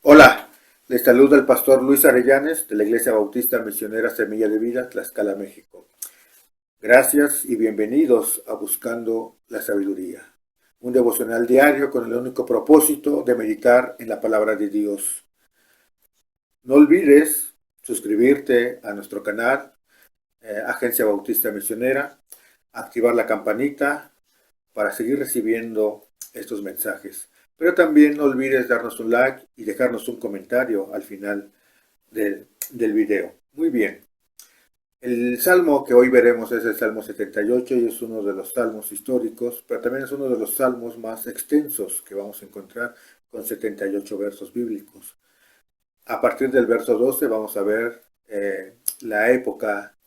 Hola, les saluda el pastor Luis Arellanes de la Iglesia Bautista Misionera Semilla de Vida, Tlaxcala, México. Gracias y bienvenidos a Buscando la Sabiduría, un devocional diario con el único propósito de meditar en la palabra de Dios. No olvides suscribirte a nuestro canal, Agencia Bautista Misionera, activar la campanita para seguir recibiendo estos mensajes. Pero también no olvides darnos un like y dejarnos un comentario al final del video. Muy bien. El salmo que hoy veremos es el Salmo 78 y es uno de los salmos históricos, pero también es uno de los salmos más extensos que vamos a encontrar con 78 versos bíblicos. A partir del verso 12 vamos a ver la época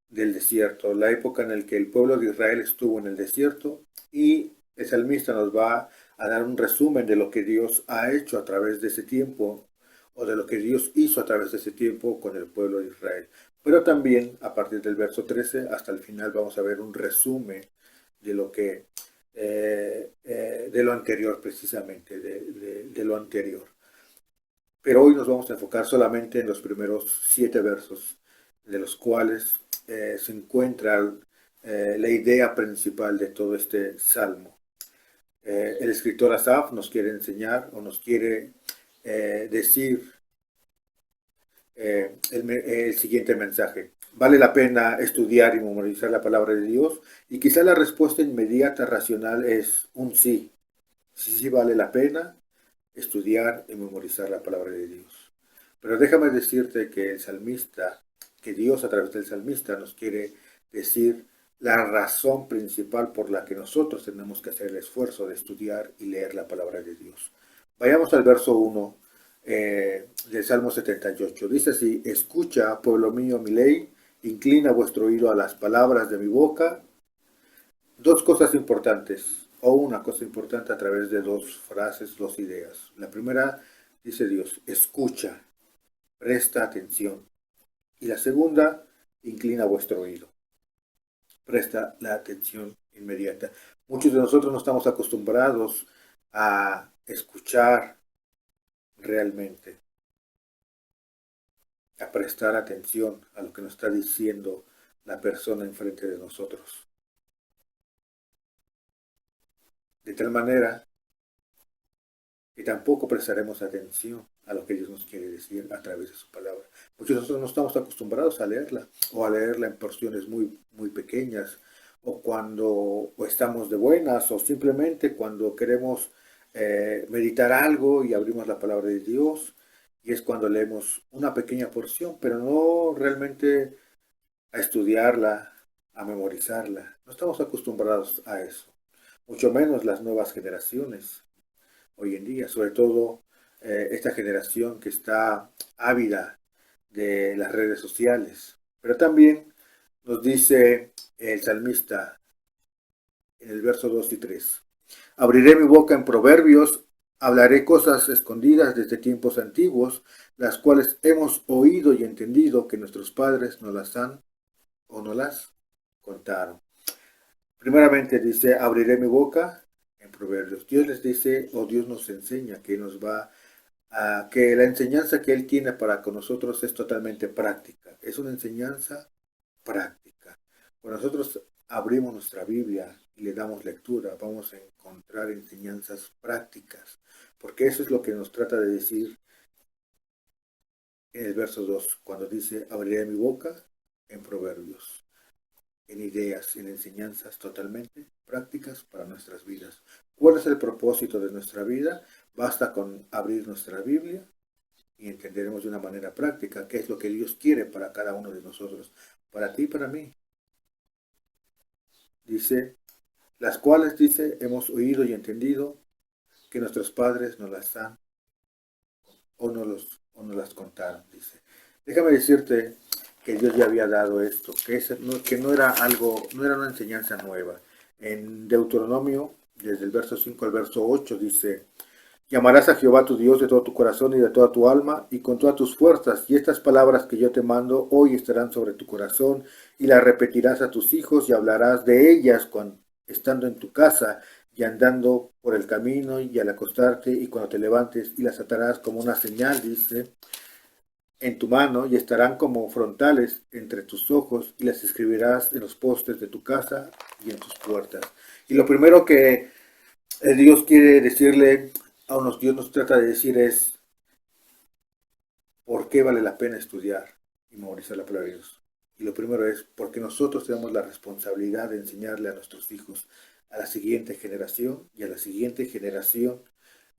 del desierto, la época en la que el pueblo de Israel estuvo en el desierto, y el salmista nos va a dar un resumen de lo que Dios ha hecho a través de ese tiempo, o de lo que Dios hizo a través de ese tiempo con el pueblo de Israel. Pero también a partir del verso 13 hasta el final vamos a ver un resumen de lo que de lo anterior, precisamente de lo anterior. Pero hoy nos vamos a enfocar solamente en los primeros 7 versos, de los cuales se encuentra la idea principal de todo este salmo. El escritor Asaf nos quiere enseñar o nos quiere decir el siguiente mensaje. Vale la pena estudiar y memorizar la palabra de Dios, y quizá la respuesta inmediata racional es un sí. Sí vale la pena estudiar y memorizar la palabra de Dios. Pero déjame decirte que el salmista, que Dios a través del salmista nos quiere decir la razón principal por la que nosotros tenemos que hacer el esfuerzo de estudiar y leer la palabra de Dios. Vayamos al verso 1 del Salmo 78. Dice así: escucha, pueblo mío, mi ley, inclina vuestro oído a las palabras de mi boca. Dos cosas importantes, o una cosa importante a través de dos frases, dos ideas. La primera, dice Dios, escucha, presta atención. Y la segunda, inclina vuestro oído, presta la atención inmediata. Muchos de nosotros no estamos acostumbrados a escuchar realmente, a prestar atención a lo que nos está diciendo la persona enfrente de nosotros. De tal manera y tampoco prestaremos atención a lo que Dios nos quiere decir a través de su palabra. Muchos de nosotros no estamos acostumbrados a leerla, o a leerla en porciones muy pequeñas, o cuando o estamos de buenas, o simplemente cuando queremos meditar algo y abrimos la palabra de Dios, y es cuando leemos una pequeña porción, pero no realmente a estudiarla, a memorizarla. No estamos acostumbrados a eso, mucho menos las nuevas generaciones hoy en día, sobre todo esta generación que está ávida de las redes sociales. Pero también nos dice el salmista en el verso 2 y 3: abriré mi boca en proverbios, hablaré cosas escondidas desde tiempos antiguos, las cuales hemos oído y entendido que nuestros padres nos las han o nos las contaron. Primeramente dice, abriré mi boca en proverbios. Dios les dice, o Dios nos enseña que nos va a que la enseñanza que Él tiene para con nosotros es totalmente práctica. Es una enseñanza práctica. Cuando nosotros abrimos nuestra Biblia y le damos lectura, vamos a encontrar enseñanzas prácticas, porque eso es lo que nos trata de decir en el verso 2, cuando dice, abriré mi boca en proverbios, en ideas, en enseñanzas totalmente prácticas para nuestras vidas. ¿Cuál es el propósito de nuestra vida? Basta con abrir nuestra Biblia y entenderemos de una manera práctica qué es lo que Dios quiere para cada uno de nosotros, para ti y para mí. Dice, las cuales, dice, hemos oído y entendido que nuestros padres nos las han o nos las contaron, dice. Déjame decirte que Dios ya había dado esto, que no era algo, no era una enseñanza nueva. En Deuteronomio, desde el verso 5 al verso 8, dice: y amarás a Jehová tu Dios de todo tu corazón y de toda tu alma y con todas tus fuerzas. Y estas palabras que yo te mando hoy estarán sobre tu corazón y las repetirás a tus hijos y hablarás de ellas cuando, estando en tu casa y andando por el camino y al acostarte y cuando te levantes, y las atarás como una señal, dice, en tu mano, y estarán como frontales entre tus ojos, y las escribirás en los postes de tu casa y en tus puertas. Y lo primero que Dios quiere decirle, Dios nos trata de decir es, ¿por qué vale la pena estudiar y memorizar la palabra de Dios? Y lo primero es porque nosotros tenemos la responsabilidad de enseñarle a nuestros hijos, a la siguiente generación y a la siguiente generación,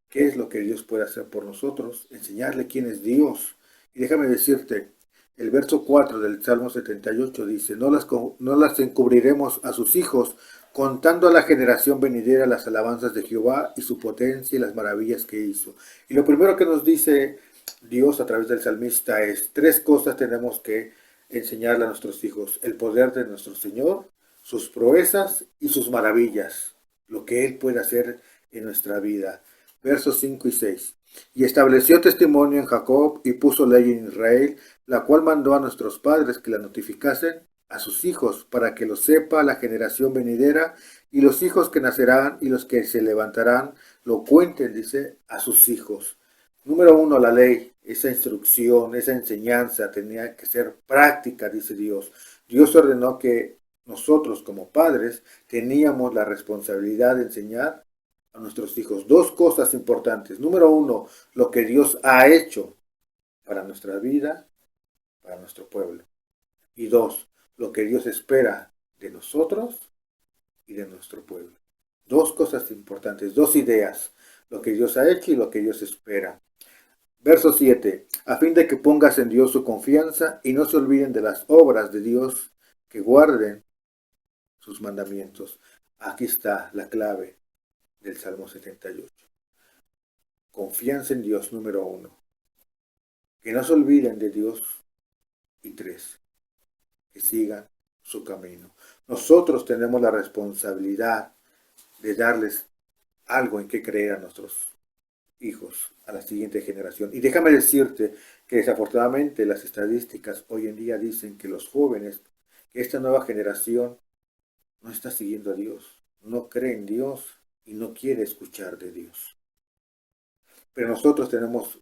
qué es lo que Dios puede hacer por nosotros, enseñarle quién es Dios. Y déjame decirte, el verso 4 del Salmo 78 dice, no las encubriremos a sus hijos, contando a la generación venidera las alabanzas de Jehová y su potencia y las maravillas que hizo. Y lo primero que nos dice Dios a través del salmista es, tres cosas tenemos que enseñarle a nuestros hijos: el poder de nuestro Señor, sus proezas y sus maravillas, lo que Él puede hacer en nuestra vida. Versos 5 y 6. Y estableció testimonio en Jacob y puso ley en Israel, la cual mandó a nuestros padres que la notificasen a sus hijos, para que lo sepa la generación venidera, y los hijos que nacerán y los que se levantarán lo cuenten, dice, a sus hijos. Número uno, la ley, esa instrucción, esa enseñanza tenía que ser práctica, dice Dios. Dios ordenó que nosotros como padres teníamos la responsabilidad de enseñar a nuestros hijos dos cosas importantes. Número uno, lo que Dios ha hecho para nuestra vida, para nuestro pueblo. Y dos, lo que Dios espera de nosotros y de nuestro pueblo. Dos cosas importantes, dos ideas, lo que Dios ha hecho y lo que Dios espera. Verso 7, a fin de que pongas en Dios su confianza y no se olviden de las obras de Dios, que guarden sus mandamientos. Aquí está la clave del Salmo 78. Confianza en Dios, número uno. Que no se olviden de Dios. Y tres, que sigan su camino. Nosotros tenemos la responsabilidad de darles algo en que creer a nuestros hijos, a la siguiente generación. Y déjame decirte que desafortunadamente las estadísticas hoy en día dicen que los jóvenes, que esta nueva generación no está siguiendo a Dios, no cree en Dios y no quiere escuchar de Dios. Pero nosotros tenemos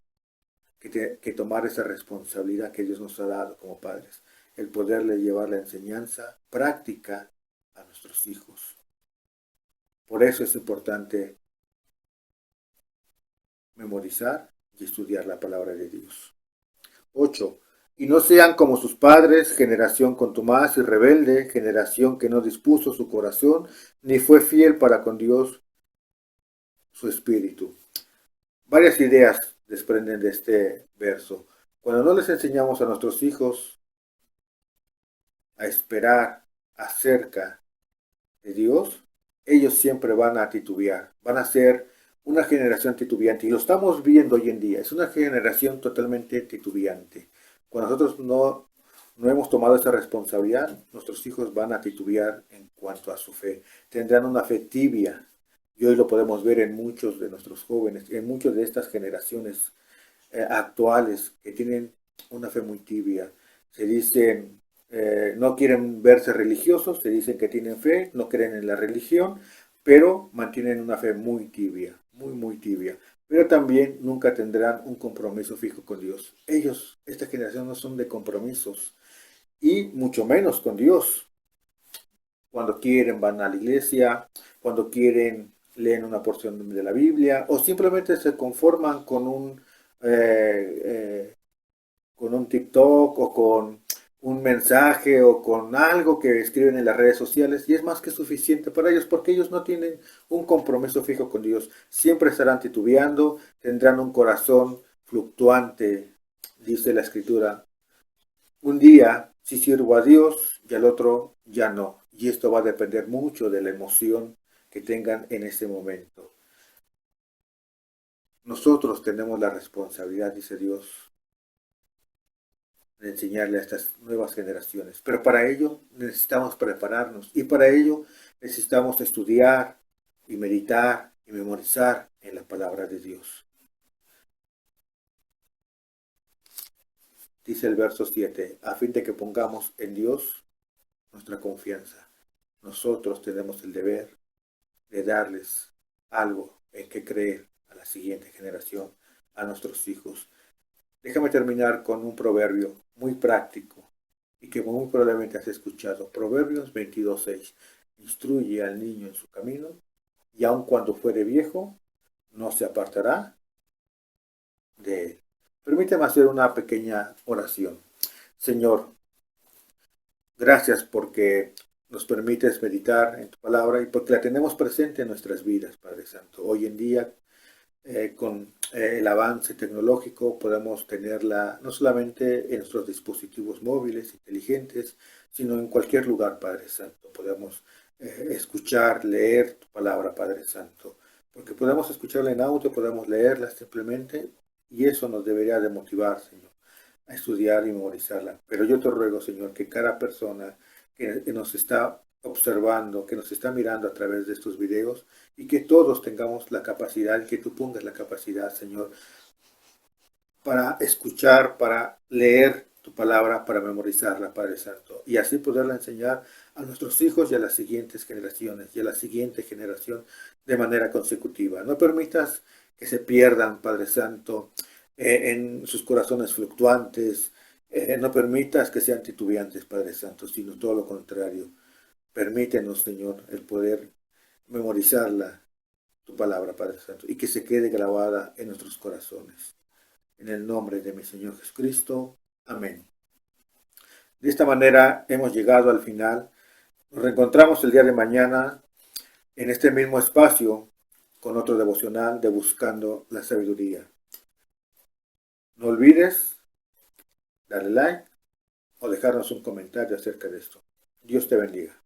que tomar esa responsabilidad que Dios nos ha dado como padres, el poderle llevar la enseñanza práctica a nuestros hijos. Por eso es importante memorizar y estudiar la palabra de Dios. 8. Y no sean como sus padres, generación contumaz y rebelde, generación que no dispuso su corazón, ni fue fiel para con Dios su espíritu. Varias ideas desprenden de este verso. Cuando no les enseñamos a nuestros hijos a esperar acerca de Dios, ellos siempre van a titubear, van a ser una generación titubeante. Y lo estamos viendo hoy en día, es una generación totalmente titubeante. Cuando nosotros no hemos tomado esa responsabilidad, nuestros hijos van a titubear en cuanto a su fe. Tendrán una fe tibia. Y hoy lo podemos ver en muchos de nuestros jóvenes, en muchas de estas generaciones actuales que tienen una fe muy tibia. Se dicen, no quieren verse religiosos, se dicen que tienen fe, no creen en la religión, pero mantienen una fe muy tibia, muy, muy tibia. Pero también nunca tendrán un compromiso fijo con Dios. Ellos, esta generación, no son de compromisos, y mucho menos con Dios. Cuando quieren van a la iglesia, cuando quieren leen una porción de la Biblia, o simplemente se conforman eh, eh, con un TikTok o con un mensaje o con algo que escriben en las redes sociales, y es más que suficiente para ellos porque ellos no tienen un compromiso fijo con Dios. Siempre estarán titubeando, tendrán un corazón fluctuante, dice la Escritura. Un día sí sirvo a Dios y al otro ya no. Y esto va a depender mucho de la emoción que tengan en ese momento. Nosotros tenemos la responsabilidad, dice Dios, de enseñarle a estas nuevas generaciones. Pero para ello necesitamos prepararnos y para ello necesitamos estudiar y meditar y memorizar en la palabra de Dios. Dice el verso 7, a fin de que pongamos en Dios nuestra confianza. Nosotros tenemos el deber de darles algo en que creer a la siguiente generación, a nuestros hijos. Déjame terminar con un proverbio muy práctico y que muy probablemente has escuchado. Proverbios 22:6. Instruye al niño en su camino y aun cuando fuere viejo, no se apartará de él. Permíteme hacer una pequeña oración. Señor, gracias porque nos permites meditar en tu palabra y porque la tenemos presente en nuestras vidas, Padre Santo. Hoy en día, con el avance tecnológico, podemos tenerla no solamente en nuestros dispositivos móviles inteligentes, sino en cualquier lugar, Padre Santo. Podemos escuchar, leer tu palabra, Padre Santo, porque podemos escucharla en audio, podemos leerla simplemente, y eso nos debería de motivar, Señor, a estudiar y memorizarla. Pero yo te ruego, Señor, que cada persona que nos está observando, que nos está mirando a través de estos videos, y que todos tengamos la capacidad, que tú pongas la capacidad, Señor, para escuchar, para leer tu palabra, para memorizarla, Padre Santo, y así poderla enseñar a nuestros hijos y a las siguientes generaciones y a la siguiente generación de manera consecutiva. No permitas que se pierdan, Padre Santo, en sus corazones fluctuantes. No permitas que sean titubeantes, Padre Santo, sino todo lo contrario. Permítenos, Señor, el poder memorizarla, tu palabra, Padre Santo, y que se quede grabada en nuestros corazones. En el nombre de mi Señor Jesucristo. Amén. De esta manera hemos llegado al final. Nos reencontramos el día de mañana en este mismo espacio con otro devocional de Buscando la Sabiduría. No olvides darle like o dejarnos un comentario acerca de esto. Dios te bendiga.